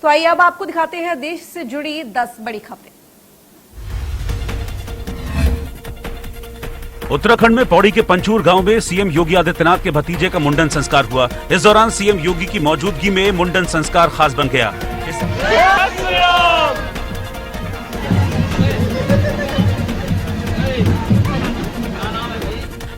तो आइए अब आपको दिखाते हैं देश से जुड़ी 10 बड़ी खबरें। उत्तराखंड में पौड़ी के पंचूर गांव में सीएम योगी आदित्यनाथ के भतीजे का मुंडन संस्कार हुआ। इस दौरान सीएम योगी की मौजूदगी में मुंडन संस्कार खास बन गया।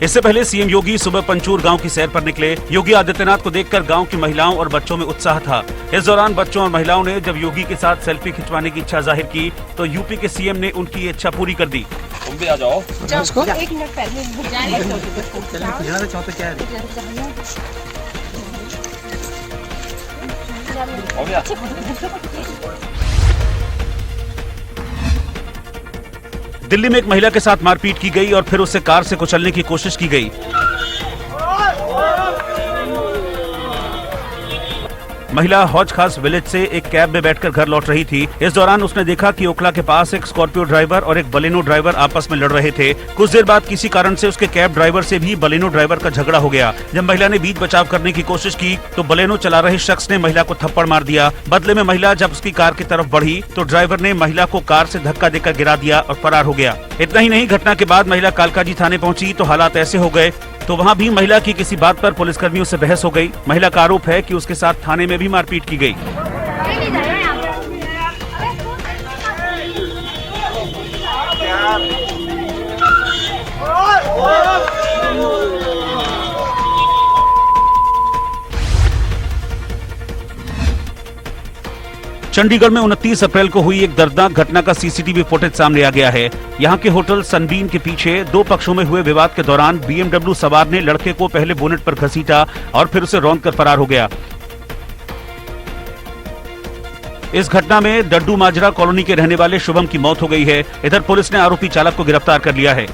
इससे पहले सीएम योगी सुबह पंचूर गांव की सैर पर निकले। योगी आदित्यनाथ को देखकर गांव की महिलाओं और बच्चों में उत्साह था। इस दौरान बच्चों और महिलाओं ने जब योगी के साथ सेल्फी खिंचवाने की इच्छा जाहिर की तो यूपी के सीएम ने उनकी इच्छा पूरी कर दी। तुम भी आ जाओ। एक मिनट पहले हो गया। दिल्ली में एक महिला के साथ मारपीट की गई और फिर उसे कार से कुचलने की कोशिश की गई। महिला हौज खास विलेज से एक कैब में बैठकर घर लौट रही थी। इस दौरान उसने देखा कि ओखला के पास एक स्कॉर्पियो ड्राइवर और एक बलेनो ड्राइवर आपस में लड़ रहे थे। कुछ देर बाद किसी कारण से उसके कैब ड्राइवर से भी बलेनो ड्राइवर का झगड़ा हो गया। जब महिला ने बीच बचाव करने की कोशिश की तो बलेनो चला रहे शख्स ने महिला को थप्पड़ मार दिया। बदले में महिला जब उसकी कार की तरफ बढ़ी तो ड्राइवर ने महिला को कार से धक्का देकर गिरा दिया और फरार हो गया। इतना ही नहीं, घटना के बाद महिला कालकाजी थाने पहुंची तो हालात ऐसे हो गए तो वहां भी महिला की किसी बात पर पुलिसकर्मियों से बहस हो गई। महिला का आरोप है कि उसके साथ थाने में भी मारपीट की गई। चंडीगढ़ में 29 अप्रैल को हुई एक दर्दनाक घटना का सीसीटीवी फुटेज सामने आ गया है। यहां के होटल सनबीम के पीछे दो पक्षों में हुए विवाद के दौरान BMW सवार ने लड़के को पहले बोनेट पर घसीटा और फिर उसे रौंदकर फरार हो गया। इस घटना में डड्डू माजरा कॉलोनी के रहने वाले शुभम की मौत हो गई है। इधर पुलिस ने आरोपी चालक को गिरफ्तार कर लिया है।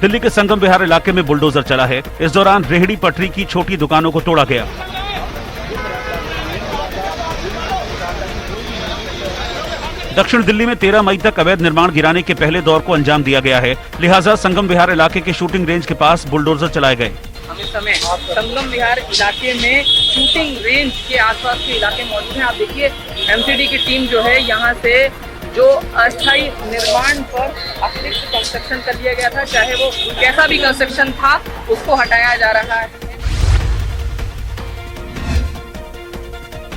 दिल्ली के संगम विहार इलाके में बुलडोजर चला है। इस दौरान रेहड़ी पटरी की छोटी दुकानों को तोड़ा गया। दक्षिण दिल्ली में 13 मई तक अवैध निर्माण गिराने के पहले दौर को अंजाम दिया गया है। लिहाजा संगम विहार इलाके के शूटिंग रेंज के पास बुलडोजर चलाए गए। हम इस समय संगम विहार इलाके में शूटिंग रेंज के आसपास के इलाके मौजूद हैं। आप देखिए एमसीडी की टीम जो है यहाँ से जो अस्थायी निर्माण पर अतिरिक्त कंस्ट्रक्शन कर दिया गया था, चाहे वो कैसा भी कंस्ट्रक्शन था, उसको हटाया जा रहा है।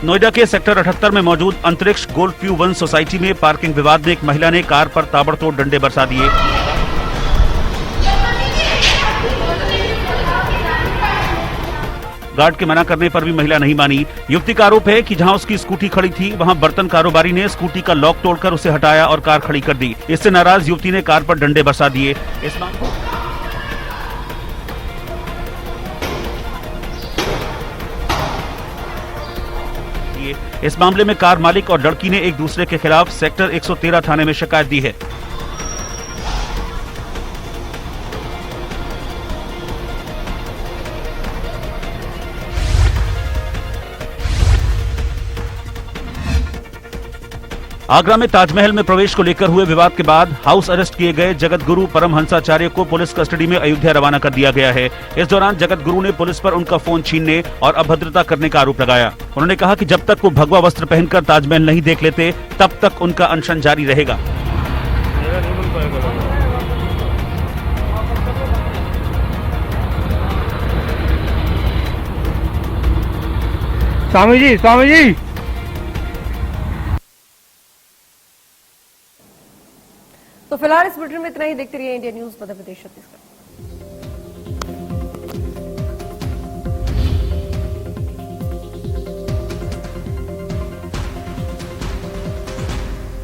नोएडा के सेक्टर 78 में मौजूद अंतरिक्ष गोल्फ व्यू 1 सोसाइटी में पार्किंग विवाद में एक महिला ने कार पर ताबड़तोड़ डंडे बरसा दिए। गार्ड के मना करने पर भी महिला नहीं मानी। युवती का आरोप है कि जहां उसकी स्कूटी खड़ी थी वहां बर्तन कारोबारी ने स्कूटी का लॉक तोड़कर उसे हटाया और कार खड़ी कर दी। इससे नाराज युवती ने कार पर डंडे बरसा दिए। इस मामले में कार मालिक और लड़की ने एक दूसरे के खिलाफ सेक्टर 113 थाने में शिकायत दी है। आगरा में ताजमहल में प्रवेश को लेकर हुए विवाद के बाद हाउस अरेस्ट किए गए जगत गुरु परमहंसाचार्य को पुलिस कस्टडी में अयोध्या रवाना कर दिया गया है। इस दौरान जगत गुरु ने पुलिस पर उनका फोन छीनने और अभद्रता करने का आरोप लगाया। उन्होंने कहा कि जब तक वो भगवा वस्त्र पहनकर ताजमहल नहीं देख लेते तब तक उनका अनशन जारी रहेगा। स्वामी जी तो फिलहाल इस बुलेटिन में इतना ही। देखते रहिए इंडिया न्यूज मध्य प्रदेश छत्तीसगढ़।